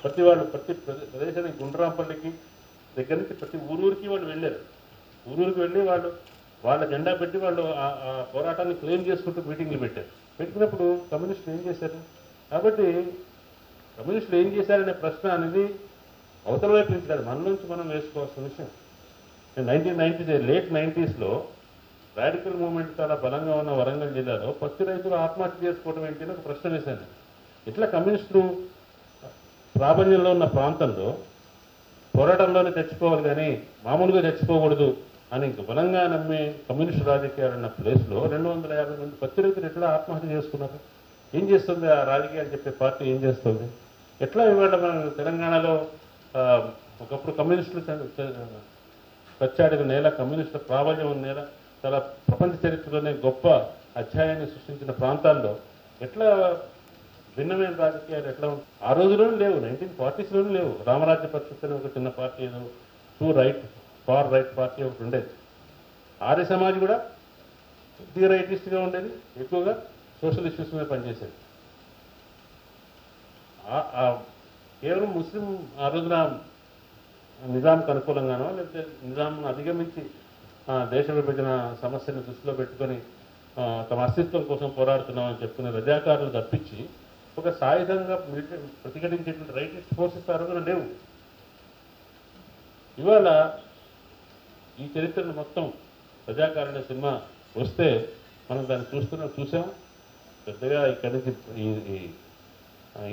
ప్రతి ప్రదేశానికి గుండ్రాంపల్లికి దగ్గర నుంచి ప్రతి ఊరూరికి వాళ్ళు వెళ్ళారు. ఊరూరికి వెళ్ళి వాళ్ళ జెండా పెట్టి వాళ్ళు ఆ పోరాటాన్ని క్లెయిమ్ చేసుకుంటూ మీటింగ్లు పెట్టారు. పెట్టినప్పుడు కమ్యూనిస్టులు ఏం చేశారు? కాబట్టి కమ్యూనిస్టులు ఏం చేశారనే ప్రశ్న అనేది అవతల వైపు నుంచి కాదు, మన నుంచి మనం వేసుకోవాల్సిన విషయం. 1990s లేట్ 90sలో రాడికల్ మూవ్మెంట్ చాలా బలంగా ఉన్న వరంగల్ జిల్లాలో పత్తి రైతులు ఆత్మహత్య చేసుకోవడం ఏంటి అని ఒక ప్రశ్న వేశాను. ఇట్లా కమ్యూనిస్టులు ప్రాబల్యంలో ఉన్న ప్రాంతంలో పోరాటంలోనే చచ్చిపోవాలి కానీ మామూలుగా చచ్చిపోకూడదు అని బలంగా నమ్మే కమ్యూనిస్టు రాజకీయాలు ఉన్న ప్లేస్లో 250 మంది పత్తి రైతులు ఎట్లా ఆత్మహత్య చేసుకున్నారు? ఏం చేస్తుంది ఆ రాజకీయాలు చెప్పే పార్టీ? ఏం చేస్తుంది? ఎట్లా ఇవాళ మన తెలంగాణలో ఒకప్పుడు కమ్యూనిస్టులు చచ్చాడిన నేల, కమ్యూనిస్టుల ప్రాబల్యం ఉన్న నేల, చాలా ప్రపంచ చరిత్రలోనే గొప్ప అధ్యాయాన్ని సృష్టించిన ప్రాంతాల్లో ఎట్లా భిన్నమైన రాజకీయాలు ఎట్లా ఉంటాయి? ఆ రోజులోనూ లేవు, 1940sలోనూ లేవు. రామరాజ్య పరిషత్ అని ఒక చిన్న పార్టీ, ఏదో ఫార్ రైట్ పార్టీ ఒకటి ఉండేది. ఆర్య సమాజ్ కూడా కొద్దిగా రైటిస్ట్గా ఉండేది, ఎక్కువగా సోషల్ ఇష్యూస్ మీద పనిచేసేది. కేవలం ముస్లిం ఆ రోజున నిజాంకు అనుకూలంగానో లేకపోతే నిజాంను అధిగమించి దేశ విభజన సమస్యను దృష్టిలో పెట్టుకొని తమ అస్తిత్వం కోసం పోరాడుతున్నామని చెప్పుకునే రజాకారులు తప్పించి ఒక సాయుధంగా ప్రతిఘటించేటువంటి రైటిస్ట్ ఫోర్సెస్ ఆ రోజున లేవు. ఇవాళ ఈ చరిత్రను మొత్తం రజాకారుల సినిమా వస్తే మనం దాన్ని చూసాం. పెద్దగా ఇక్కడి నుంచి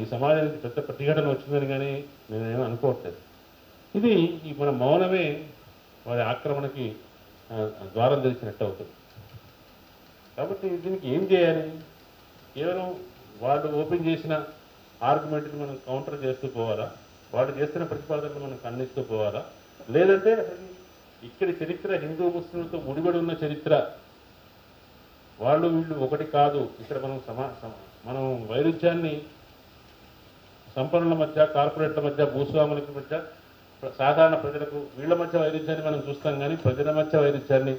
ఈ సమాజానికి పెద్ద ప్రతిఘటన వచ్చిందని కానీ నేనేమో అనుకోవట్లేదు. ఇది మన మౌనమే వారి ఆక్రమణకి ద్వారం తెరిచినట్టు అవుతుంది. కాబట్టి దీనికి ఏం చేయాలి? కేవలం వాళ్ళు ఓపెన్ చేసిన ఆర్గ్యుమెంట్ని మనం కౌంటర్ చేస్తూ పోవాలా? వాళ్ళు చేస్తున్న ప్రతిపాదనలు మనం ఖండిస్తూ పోవాలా? లేదంటే ఇక్కడి చరిత్ర హిందూ ముస్లింలతో ముడిపడి ఉన్న చరిత్ర, వాళ్ళు వీళ్ళు ఒకటి కాదు. ఇక్కడ మనం వైరుధ్యాన్ని సంపన్నుల మధ్య, కార్పొరేట్ల మధ్య, భూస్వాముల మధ్య, సాధారణ ప్రజలకు వీళ్ళ మధ్య వైరుధ్యాన్ని మనం చూస్తాం కానీ ప్రజల మధ్య వైరుధ్యాన్ని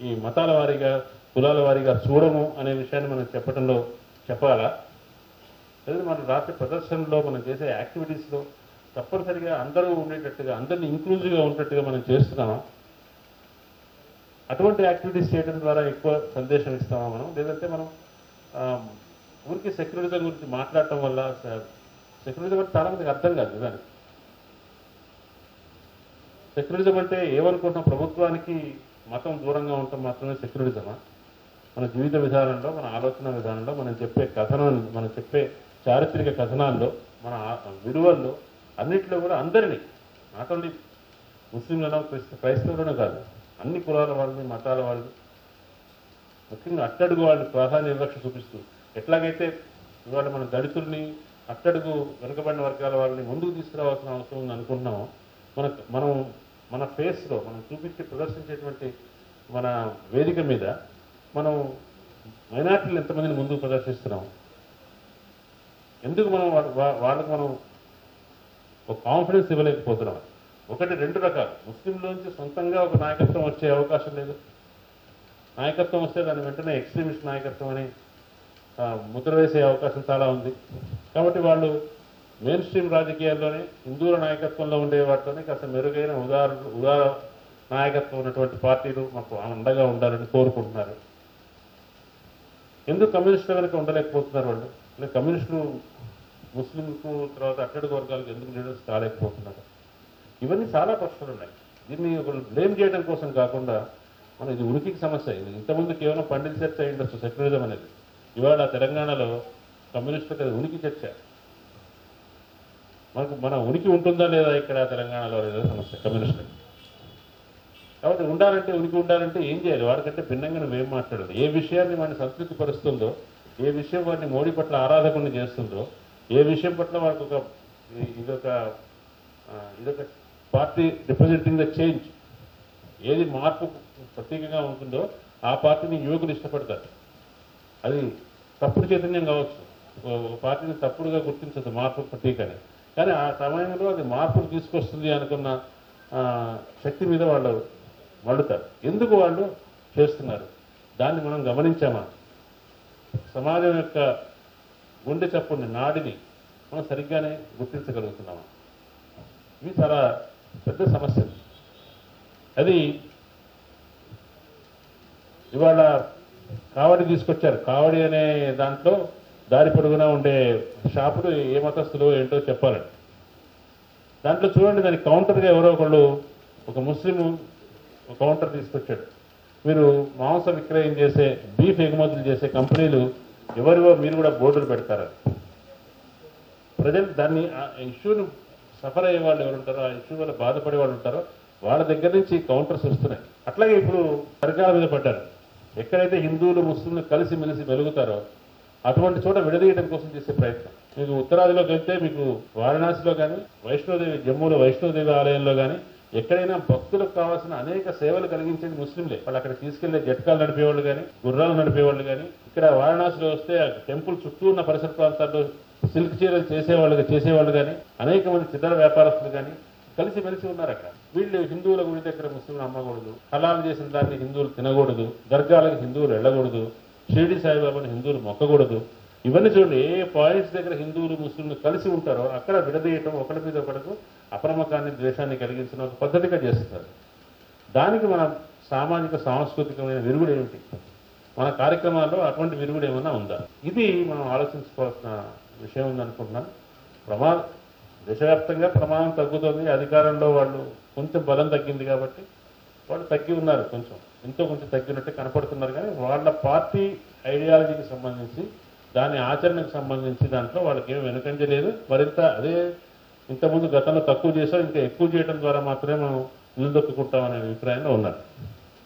ఈ మతాల వారీగా, కులాల వారీగా చూడము అనే విషయాన్ని మనం చెప్పాలా? లేదా మనం రాసే ప్రదర్శనలో, మనం చేసే యాక్టివిటీస్లో తప్పనిసరిగా అందరూ ఉండేటట్టుగా, అందరినీ ఇంక్లూజివ్గా ఉండేటట్టుగా మనం చేస్తున్నామా? అటువంటి యాక్టివిటీస్ చేయడం ద్వారా ఎక్కువ సందేశం ఇస్తామా మనం? లేదంటే మనం ఊరికి సెక్యులరిజం గురించి మాట్లాడటం వల్ల, సెక్యులరిజం అంటే చాలా మందికి అర్థం కాదు నిజానికి. సెక్యులరిజం అంటే ఏమనుకుంటున్నాం? ప్రభుత్వానికి మతం దూరంగా ఉండటం మాత్రమే సెక్యులరిజమా? మన జీవిత విధానంలో, మన ఆలోచన విధానంలో, మనం చెప్పే చారిత్రక కథనాల్లో, మన విలువల్లో అన్నింటిలో కూడా అందరినీ, నాట్ ఓన్లీ ముస్లింలను క్రైస్తవులను కాదు, అన్ని కులాల వాళ్ళని, మతాల వాళ్ళని, ముఖ్యంగా అట్టడుగు వాళ్ళని ప్రాధాన్య వివక్ష చూపిస్తూ, ఎట్లాగైతే ఇవాళ మన దళితుల్ని, అట్టడుగు వెనుకబడిన వర్గాల వాళ్ళని ముందుకు తీసుకురావాల్సిన అవసరం ఉంది అనుకుంటున్నాము. మనం మన ఫేస్లో మనం ప్రదర్శించేటువంటి మన వేదిక మీద మనం మైనార్టీలు ఎంతమందిని ముందుకు ప్రదర్శిస్తున్నాం, ఎందుకు మనం వాళ్ళకు మనం ఒక కాన్ఫిడెన్స్ ఇవ్వలేకపోతున్నాం. ఒకటి, రెండు రకాలు. ముస్లింలోంచి సొంతంగా ఒక నాయకత్వం వచ్చే అవకాశం లేదు. నాయకత్వం వస్తే దాని వెంటనే ఎక్స్ట్రీమిస్ట్ నాయకత్వం అని ముద్ర వేసే అవకాశం చాలా ఉంది. కాబట్టి వాళ్ళు మెయిన్ స్ట్రీమ్ రాజకీయాల్లోనే హిందువుల నాయకత్వంలో ఉండే వాటిలోనే కాస్త మెరుగైన ఉదార నాయకత్వం ఉన్నటువంటి పార్టీలు మాకు అండగా ఉండాలని కోరుకుంటున్నారు. ఎందుకు కమ్యూనిస్టుల వెనుక ఉండలేకపోతున్నారు వాళ్ళు? లేదా కమ్యూనిస్టులు ముస్లింకు తర్వాత అట్టడుగు వర్గాలకు ఎందుకు లీడర్స్ కాలేకపోతున్నారు? ఇవన్నీ చాలా ప్రశ్నలు ఉన్నాయి. దీన్ని ఒకరు బ్లేమ్ చేయడం కోసం కాకుండా మనం ఇది ఉనికికి సమస్య. ఇది ఇంతకుముందు కేవలం పండిత చర్చ అయి ఉండొచ్చు సెక్యులరిజం అనేది. ఇవాళ తెలంగాణలో కమ్యూనిస్టులకు అది ఉనికి చర్చ. మన ఉనికి ఉంటుందా లేదా ఇక్కడ తెలంగాణలో లేదా సమస్య కమ్యూనిస్టులకు. కాబట్టి ఉనికి ఉండాలంటే ఏం చేయాలి? వాడికంటే భిన్నంగా నువ్వేం మాట్లాడాలి? ఏ విషయాన్ని వాడిని సంతృప్తి పరుస్తుందో, ఏ విషయం వాడిని మోడీ పట్ల ఆరాధకుని చేస్తుందో, ఏ విషయం పట్ల వాడికి ఇదొక పార్టీ రిప్రజెంటింగ్ ద చేంజ్, ఏది మార్పు ప్రతీకగా ఉంటుందో ఆ పార్టీని యువకులు ఇష్టపడతారు. అది తప్పుడు చైతన్యం కావచ్చు, ఒక పార్టీని తప్పుడుగా గుర్తించదు మార్పు ప్రతీకని, కానీ ఆ సమయంలో అది మార్పులు తీసుకొస్తుంది అనుకున్న శక్తి మీద వాళ్ళు మళ్ళుతారు. ఎందుకు వాళ్ళు చేస్తున్నారు? దాన్ని మనం గమనించామా? సమాజం యొక్క గుండె చప్పుడిని, నాడిని మనం సరిగ్గానే గుర్తించగలుగుతున్నామా? ఇవి చాలా పెద్ద సమస్యలు. అది ఇవాళ కావడి తీసుకొచ్చారు. కావడి అనే దాంట్లో దారి పొడుగునా ఉండే షాపులు ఏ మతస్థులు ఏంటో చెప్పాలండి. దాంట్లో చూడండి, దానికి కౌంటర్గా ఎవరో ఒకళ్ళు, ఒక ముస్లిం కౌంటర్ తీసుకొచ్చాడు. మీరు మాంసం విక్రయం చేసే, బీఫ్ ఎగుమతులు చేసే కంపెనీలు ఎవరివో మీరు కూడా బోర్డులు పెడతారు. ప్రజలు దాన్ని ఇష్యూను సఫర్ అయ్యే వాళ్ళు ఎవరు ఉంటారో, ఆ ఇష్యూ వల్ల బాధపడే వాళ్ళు ఉంటారో వాళ్ళ దగ్గర నుంచి కౌంటర్స్ వస్తున్నాయి. అట్లాగే ఇప్పుడు వర్గాల మీద పడ్డారు. ఎక్కడైతే హిందువులు ముస్లింలు కలిసి మెలిసి వెలుగుతారో అటువంటి చోట విడదీయడం కోసం చేసే ప్రయత్నం. మీకు ఉత్తరాదిలోకి వెళ్తే మీకు వారణాసిలో కానీ, వైష్ణోదేవి జమ్మూలో వైష్ణోదేవి ఆలయంలో కానీ ఎక్కడైనా భక్తులకు కావాల్సిన అనేక సేవలు కలిగించేది ముస్లింలే. వాళ్ళు అక్కడ తీసుకెళ్లే జట్కాలు నడిపేవాళ్ళు కానీ, గుర్రాలు నడిపేవాళ్ళు కానీ, ఇక్కడ వారణాసిలో వస్తే టెంపుల్ చుట్టూ ఉన్న పరిసర ప్రాంతాల్లో సిల్క్ చీరలు చేసేవాళ్ళు కానీ, అనేక మంది చిల్లర వ్యాపారస్తులు కానీ కలిసి మెలిసి ఉన్నారు అక్కడ. వీళ్ళు హిందువుల గుడి దగ్గర ముస్లింలు అమ్మకూడదు, హలాలు చేసిన దాన్ని హిందువులు తినకూడదు, దర్గాలకు హిందువులు వెళ్ళకూడదు, షిరిడి సాయిబాబాని హిందువులు మొక్కకూడదు. ఇవన్నీ చూడండి, ఏ పాయింట్స్ దగ్గర హిందువులు ముస్లింలు కలిసి ఉంటారో అక్కడ విడదీయటం, ఒకరి మీద ఒకరికి అప్రమకాన్ని, ద్వేషాన్ని కలిగించిన ఒక పద్ధతిగా చేస్తున్నారు. దానికి మన సామాజిక సాంస్కృతికమైన విరుగుడు ఏమిటి? మన కార్యక్రమాల్లో అటువంటి విరుగుడు ఏమైనా ఉందా? ఇది మనం ఆలోచించుకోవాల్సిన విషయం ఉందనుకుంటున్నాను. దేశవ్యాప్తంగా ప్రమాదం తగ్గుతుంది. అధికారంలో వాళ్ళు కొంచెం బలం తగ్గింది కాబట్టి వాళ్ళు తగ్గి ఉన్నారు, కొంచెం తగ్గినట్టు కనపడుతున్నారు. కానీ వాళ్ళ పార్టీ ఐడియాలజీకి సంబంధించి, దాని ఆచరణకు సంబంధించి దాంట్లో వాళ్ళకి ఏమి వెనుకంజ లేదు. మరింత అదే ఇంతకుముందు గతంలో తక్కువ చేసాం, ఇంకా ఎక్కువ చేయడం ద్వారా మాత్రమే మనం నిలదొక్కుంటామనే అభిప్రాయంలో ఉన్నారు.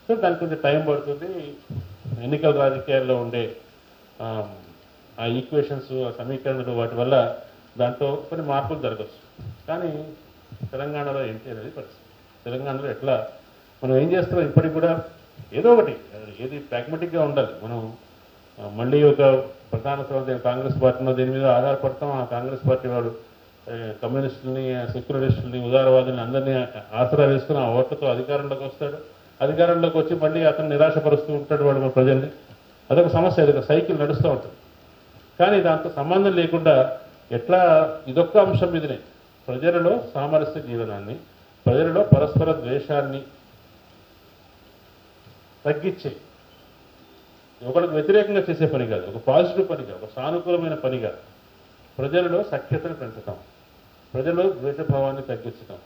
సో దానికి కొంచెం టైం పడుతుంది. ఎన్నికల రాజకీయాల్లో ఉండే ఆ ఈక్వేషన్స్, ఆ సమీకరణలు, వాటి వల్ల దాంట్లో కొన్ని మార్పులు జరగచ్చు. కానీ తెలంగాణలో ఏంటి అనేది పరిస్థితి. తెలంగాణలో ఎట్లా మనం ఏం చేస్తున్నాం? ఇప్పటికి కూడా ఏదో ఒకటి, ఏది ప్రాగ్మెటిక్గా ఉండాలి. మనం మళ్ళీ ఒక ప్రధాన కాంగ్రెస్ పార్టీలో దేని మీద ఆధారపడతాం. ఆ కాంగ్రెస్ పార్టీ వాడు కమ్యూనిస్టుల్ని, సెక్యులరిస్టుల్ని, ఉదారవాదుల్ని అందరినీ ఆసరా వేసుకుని ఆ ఓట్లతో అధికారంలోకి వస్తాడు. అధికారంలోకి వచ్చి మళ్ళీ అతను నిరాశపరుస్తూ ఉంటాడు వాడు మన ప్రజల్ని. అదొక సమస్య, అదొక సైకిల్ నడుస్తూ ఉంటుంది. కానీ దాంతో సంబంధం లేకుండా ఎట్లా ఇదొక్క అంశం మీదనే ప్రజలలో సామరస్య జీవనాన్ని, ప్రజలలో పరస్పర ద్వేషాన్ని తగ్గించే, ఒకరికి వ్యతిరేకంగా చేసే పని కాదు, ఒక పాజిటివ్ పనిగా, ఒక సానుకూలమైన పనిగా ప్రజలలో సఖ్యతను పెంచటం, ప్రజల్లో ద్వేషభావాన్ని తగ్గించటం,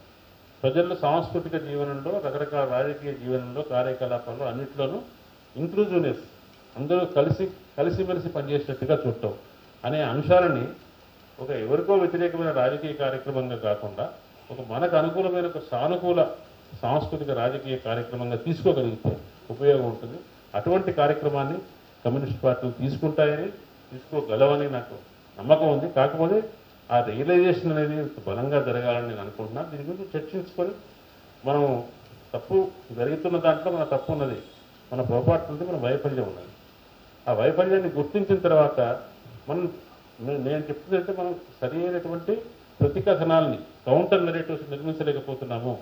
ప్రజల్లో సాంస్కృతిక జీవనంలో, రకరకాల రాజకీయ జీవనంలో, కార్యకలాపాల్లో అన్నింటిలోనూ ఇంక్లూజివ్నెస్, అందరూ కలిసిమెలిసి పనిచేసినట్టుగా చూడటం అనే అంశాలని ఒక ఎవరికో వ్యతిరేకమైన రాజకీయ కార్యక్రమంగా కాకుండా ఒక మనకు అనుకూలమైన ఒక సానుకూల సాంస్కృతిక రాజకీయ కార్యక్రమంగా తీసుకోగలిగితే ఉపయోగం ఉంటుంది. అటువంటి కార్యక్రమాన్ని కమ్యూనిస్ట్ పార్టీలు తీసుకోగలవని నాకు నమ్మకం ఉంది. కాకపోతే ఆ రియలైజేషన్ అనేది బలంగా జరగాలని నేను అనుకుంటున్నాను. దీని గురించి చర్చించుకొని మనం తప్పు జరుగుతున్న దాంట్లో మన తప్పు ఉన్నది, మన పొరపాటు ఉంది, మన వైఫల్యం ఉన్నది. ఆ వైఫల్యాన్ని గుర్తించిన తర్వాత నేను చెప్తుందంటే మనం సరి అయినటువంటి ప్రతికథనాల్ని కౌంటర్ నెరేటివ్స్ నిర్మించలేకపోతున్నాము,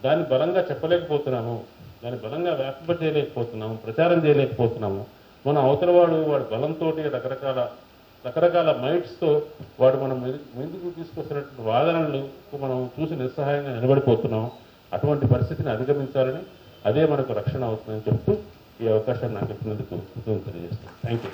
దాన్ని బలంగా చెప్పలేకపోతున్నాము, దాన్ని బలంగా వ్యాపింపజేయలేకపోతున్నాము, ప్రచారం చేయలేకపోతున్నాము. మన అవతలవాడు వాడి బలంతో రకరకాల మైట్స్తో వాడు మనం ముందుకు తీసుకొస్తున్నటువంటి వాదనలు మనం చూసి నిస్సహాయంగా నిలబడిపోతున్నాం. అటువంటి పరిస్థితిని అధిగమించాలని, అదే మనకు రక్షణ అవుతుందని చెప్తూ ఈ అవకాశాన్ని నాకు ఇచ్చినందుకు తెలియజేస్తాను. Thank you.